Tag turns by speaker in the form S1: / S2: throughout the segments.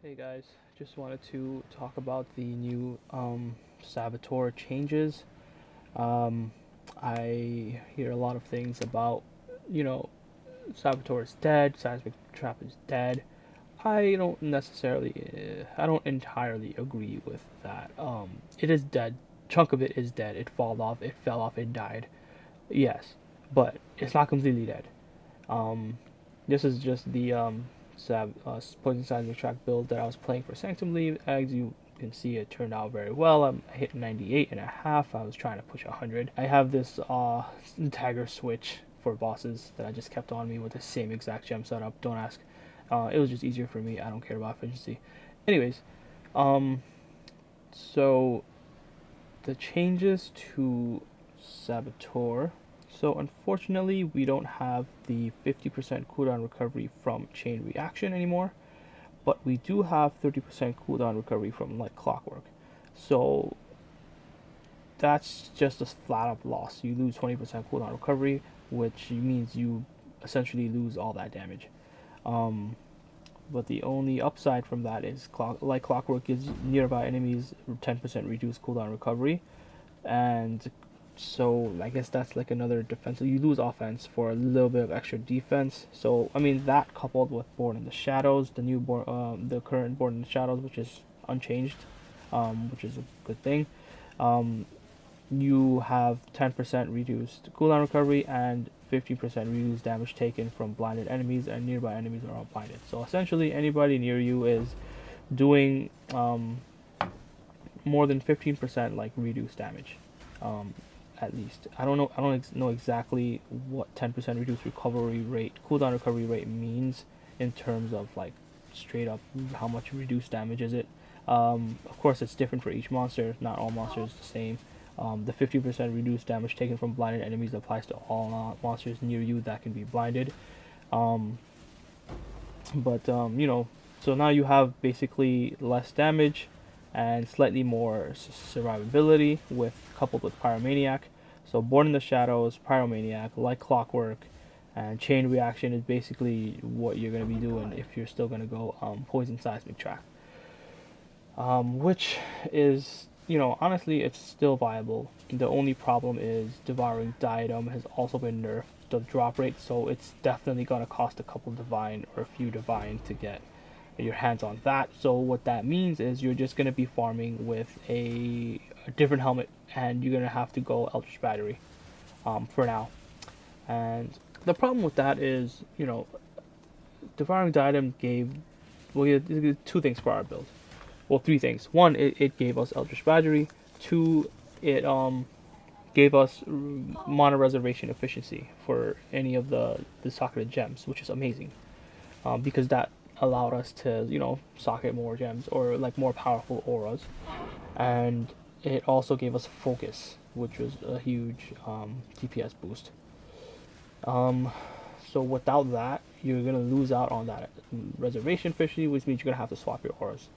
S1: Hey guys, just wanted to talk about the new Saboteur changes. Um, I hear a lot of things about, you know, Saboteur is dead, Seismic Trap is dead. I don't entirely agree with that. It is dead. Chunk of it is dead. It fall off. It fell off. It died. Yes, but it's not completely dead. Um, this is just the Poison Seismic Track build that I was playing for Sanctum League. As you can see, it turned out very well. I hit 98 and a half. I was trying to push 100. I have this dagger switch for bosses that I just kept on me with the same exact gem setup. Don't ask. It was just easier for me. I don't care about efficiency. Anyways, um, so the changes to Saboteur. So unfortunately, we don't have the 50% cooldown recovery from chain reaction anymore, but we do have 30% cooldown recovery from like clockwork. So that's just a flat up loss. You lose 20% cooldown recovery, which means you essentially lose all that damage. Um, but the only upside from that is like clockwork gives nearby enemies 10% reduced cooldown recovery, and so I guess that's like another defense. So you lose offense for a little bit of extra defense. So I mean that coupled with Born in the Shadows, the current Born in the Shadows, which is unchanged, which is a good thing. Um, you have 10% reduced cooldown recovery and 50% reduced damage taken from blinded enemies, and nearby enemies are all blinded. So essentially, anybody near you is doing more than 15% like reduced damage. Um, at least I don't know. I don't know exactly what 10% reduced recovery rate, cooldown recovery rate means in terms of like straight up how much reduced damage is it. Of course, it's different for each monster. Not all monsters the same. The 50% reduced damage taken from blinded enemies applies to all monsters near you that can be blinded. Um, but so now you have basically less damage and slightly more survivability with coupled with Pyromaniac. So Born in the Shadows, Pyromaniac, like Clockwork, and Chain Reaction is basically what you're going to be doing if you're still going to go Poison Seismic Track. Which is, honestly, it's still viable. The only problem is Devouring Diadem has also been nerfed the drop rate, so it's definitely gonna cost a couple divine or a few divine to get your hands on that. So what that means is you're just gonna be farming with a different helmet, and you're gonna have to go Eldritch Battery for now. And the problem with that is, Devouring Diadem gave well, two things for our build. Well, three things. One, it gave us Eldritch Battery. Two, it gave us mana reservation efficiency for any of the socketed gems, which is amazing, because that allowed us to socket more gems or like more powerful auras, and it also gave us focus, which was a huge DPS boost. Um, so without that, you're gonna lose out on that reservation efficiency, which means you're gonna have to swap your auras.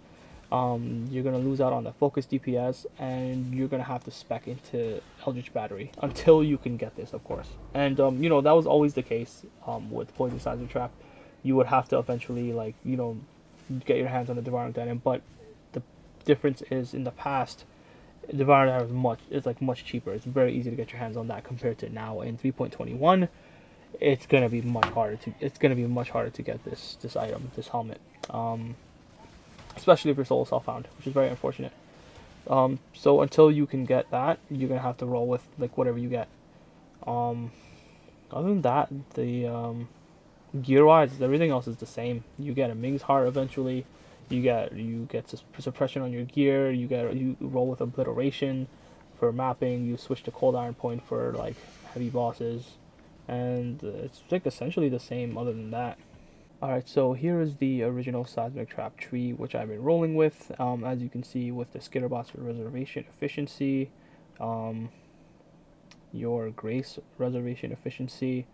S1: You're gonna lose out on the focus DPS, and you're gonna have to spec into Eldritch Battery until you can get this, of course. And that was always the case with Poison Seismic Trap. You would have to eventually get your hands on the Devouring Diadem, but the difference is in the past, Devouring Diadem is like much cheaper. It's very easy to get your hands on that compared to now in 3.21. It's gonna be much harder to get this item, this helmet. Especially if your soul is self-found, which is very unfortunate. So until you can get that, you're gonna have to roll with like whatever you get. Um, Other than that, the gear-wise, everything else is the same. You get a Ming's Heart eventually. You get suppression on your gear. You roll with obliteration for mapping. You switch to cold iron point for like heavy bosses, and it's like essentially the same. Other than that. Alright, so here is the original Seismic Trap tree, which I've been rolling with. As you can see, with the Skitterbots reservation efficiency, um, your Grace reservation efficiency,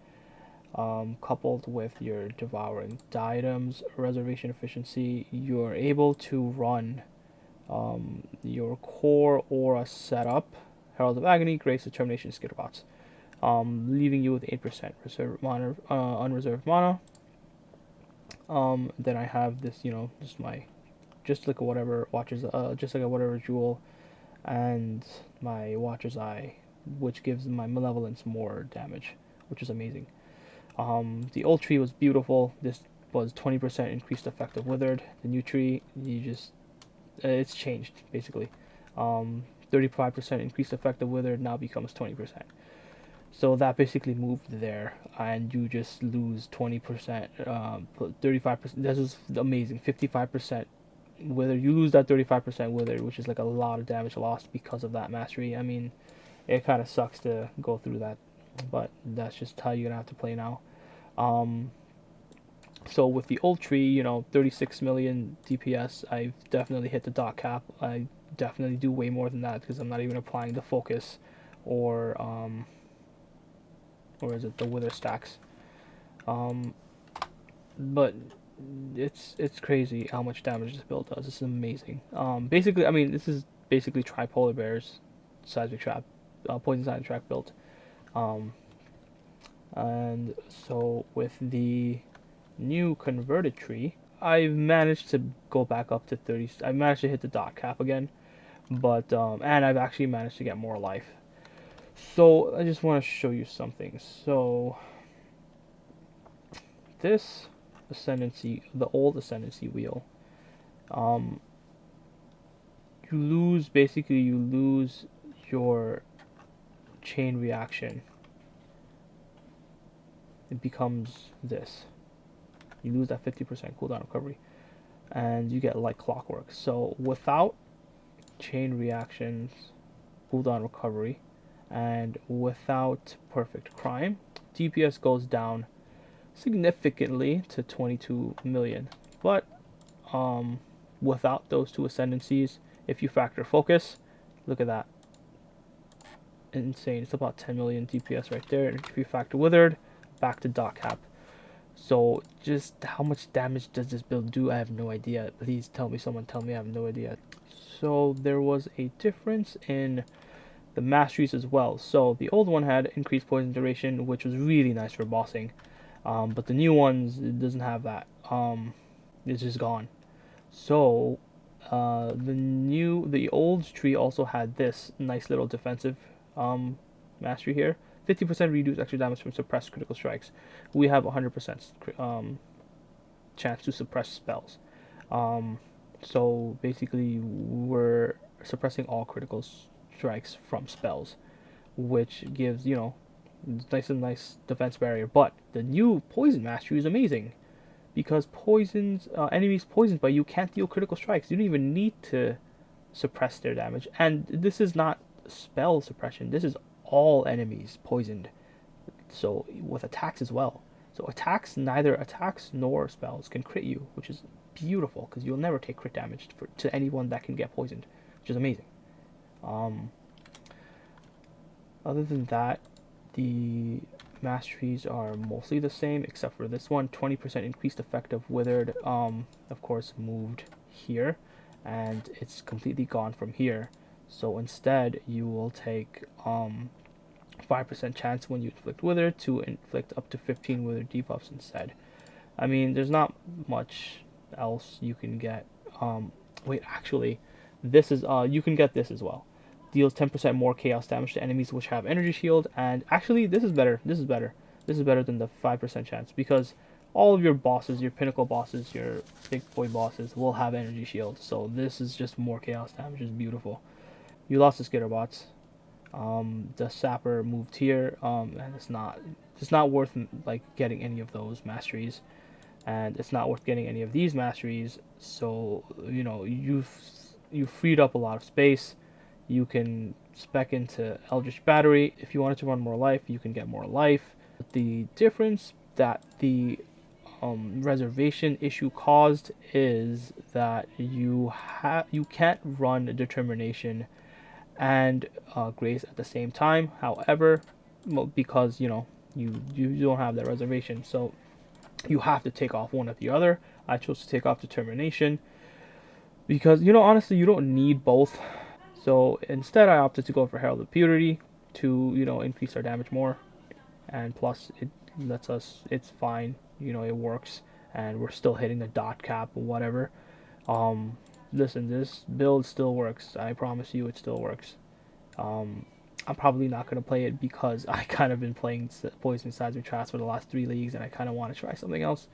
S1: coupled with your Devouring Diadems reservation efficiency, you're able to run your core aura setup, Heralds of Agony, Grace, Determination, Skitterbots, leaving you with 8% unreserved mana. Then I have this, just my just like a whatever jewel, and my Watcher's Eye, which gives my malevolence more damage, which is amazing. The old tree was beautiful. This was 20% increased effective withered. The new tree, it's changed basically. 35% increased effective withered now becomes 20%. So that basically moved there, and you just lose 20%, 35%. This is amazing. 55% wither. You lose that 35% wither, which is like a lot of damage lost because of that mastery. I mean, it kind of sucks to go through that, but that's just how you're gonna have to play now. Um, so with the old tree, 36 million DPS, I've definitely hit the dot cap. I definitely do way more than that because I'm not even applying the focus or or is it the wither stacks. Um, but it's crazy how much damage this build does. It's amazing. Basically, I mean, this is basically tripolar bears, seismic trap, poison seismic trap built. Um, and so with the new converted tree, I've managed to go back up to 30. I managed to hit the dot cap again, but and I've actually managed to get more life. So I just want to show you something. So this ascendancy, the old ascendancy wheel, um, you lose your chain reaction. It becomes this. You lose that 50% cooldown recovery, and you get like clockwork. So without chain reactions, cooldown recovery, and without perfect crime, DPS goes down significantly to 22 million. But without those two ascendancies, if you factor focus, look at that. Insane. It's about 10 million DPS right there. And if you factor withered, back to dot cap. So just how much damage does this build do? I have no idea. Please tell me, someone tell me. I have no idea. So there was a difference in the masteries as well. So the old one had increased poison duration, which was really nice for bossing. But the new ones, it doesn't have that. It's just gone. So the old tree also had this nice little defensive mastery here. 50% reduce extra damage from suppressed critical strikes. We have 100% chance to suppress spells. So basically, we're suppressing all critical strikes from spells, which gives nice defense barrier. But the new poison mastery is amazing because enemies poisoned by you can't deal critical strikes. You don't even need to suppress their damage. And this is not spell suppression. This is all enemies poisoned. So with attacks as well. So neither attacks nor spells can crit you, which is beautiful because you'll never take crit damage to anyone that can get poisoned, which is amazing. Other than that, the masteries are mostly the same except for this one. 20% increased effective withered, of course, moved here, and it's completely gone from here. So instead, you will take 5% chance when you inflict wither to inflict up to 15 wither debuffs instead. I mean, there's not much else you can get. Wait, actually, this is you can get this as well. Deals 10% more chaos damage to enemies which have energy shield, and actually this is better. This is better. This is better than the 5% chance because all of your bosses, your pinnacle bosses, your big boy bosses will have energy shield. So this is just more chaos damage. It's beautiful. You lost the skitterbots. The sapper moved here, and it's not worth like getting any of those masteries, and it's not worth getting any of these masteries. So you've freed up a lot of space. You can spec into Eldritch Battery. If you wanted to run more life, you can get more life. The difference that the reservation issue caused is that you can't run Determination and Grace at the same time. However, because you don't have that reservation, so you have to take off one or the other. I chose to take off Determination because honestly you don't need both. So instead, I opted to go for Herald of Purity to increase our damage more, and plus it lets us. It's fine, it works, and we're still hitting the dot cap or whatever. listen, this build still works. I promise you, it still works. I'm probably not gonna play it because I kind of been playing Poison Seismic Traps for the last 3 leagues, and I kind of want to try something else.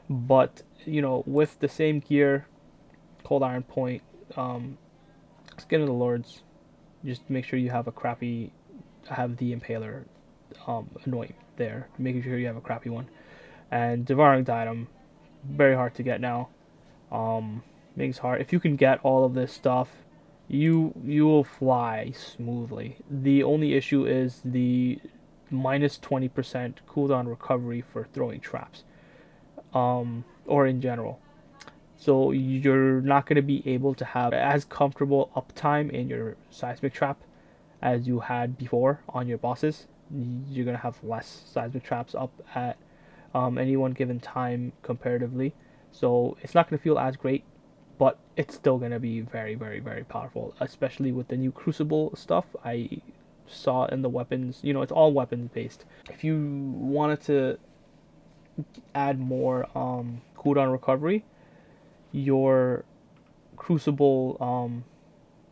S1: But you know, with the same gear, Cold Iron Point, Skin of the Lords, just make sure you have a crappy, have the Impaler, annoying there. Making sure you have a crappy one, and Devouring Diadem, very hard to get now. Makes hard. If you can get all of this stuff, you will fly smoothly. The only issue is the minus 20% cooldown recovery for throwing traps, or in general. So you're not going to be able to have as comfortable uptime in your seismic trap as you had before on your bosses. You're going to have less seismic traps up at any one given time comparatively. So it's not going to feel as great, but it's still going to be very, very, very powerful, especially with the new Crucible stuff I saw in the weapons. You know, it's all weapons based. If you wanted to add more cooldown recovery, your Crucible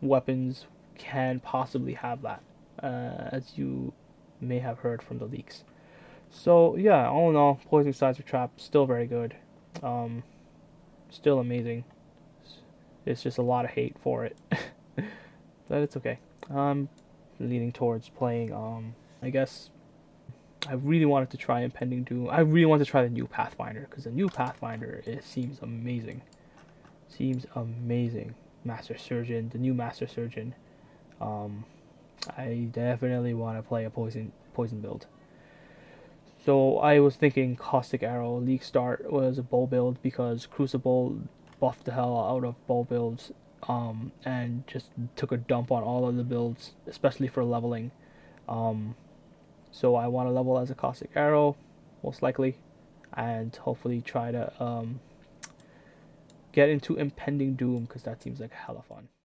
S1: weapons can possibly have that, as you may have heard from the leaks. So yeah, all in all, Poison Seismic Trap still very good, still amazing. It's just a lot of hate for it, but it's okay. I'm leaning towards playing. I guess I really wanted to try Impending Doom. I really want to try the new Pathfinder because the new Pathfinder seems amazing. Seems amazing. Master Surgeon, the new Master Surgeon. I definitely want to play a poison build. So I was thinking Caustic Arrow. League Start was a bow build because Crucible buffed the hell out of bow builds, and just took a dump on all of the builds, especially for leveling. So I want to level as a Caustic Arrow, most likely, and hopefully try to get into Impending Doom because that seems like hella fun.